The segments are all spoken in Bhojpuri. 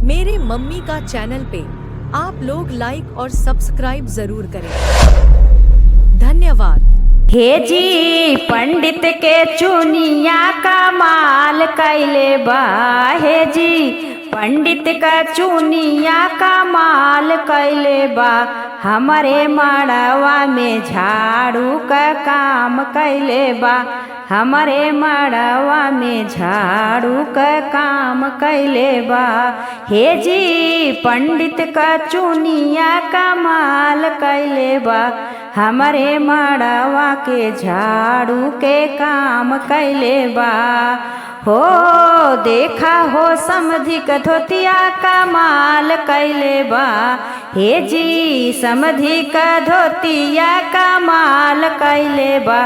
मेरे मम्मी का चैनल पे आप लोग लाइक और सब्सक्राइब जरूर करें। धन्यवाद। हे जी पंडित के चुनिया कमाल कैले बा। हे जी पंडित का चुनिया कमाल कैले बा। हमारे मड़वा में झाड़ू का काम कैले बा। हमारे मड़वा में झाड़ू का काम कैले बा। हे जी पंडित का चुनिया कमाल कैले बा। हमारे मड़वा के झाड़ू के काम कैले बा। हो देखा हो समधि का धोतिया कमाल कैले बा। हे जी समधि का धोतिया कमाल कैले बा।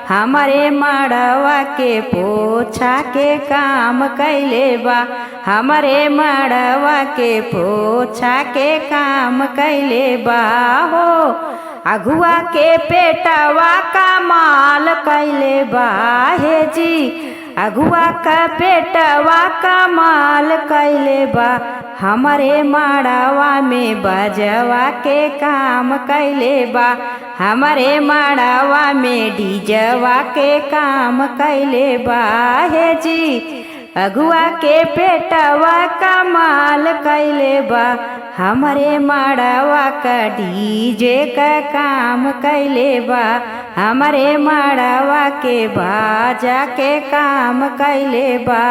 हमारे मड़वा के पोछा के काम कैले बा। हमारे मड़वा के पोछा के काम कैले बा। हो अगुआ के पेटवा कमाल कैले बा। हे जी अगुआ का पेटवा कमाल कैले बा। हमारे मड़वा में बजवा के काम कैले बा। हमारे मड़वा में डीजवा के काम कैले बा। हे जी अगुआ के पेटवा कमाल कैले बा। हमारे मड़वा का डीजे का काम कैले बा। हमारे मड़वा के बाजा के काम कैले बा।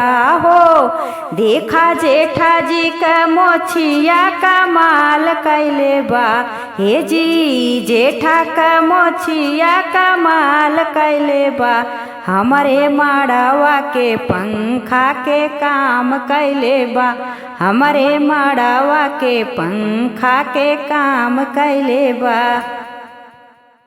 हो देखा जेठा जी का मोछिया कमाल कैले बा। हे जी जेठा का मोछिया कमाल कैले बा। हमारे मड़वा के पंखा के काम कैले बा। हमारे मड़वा के पंखा के काम कैले बा।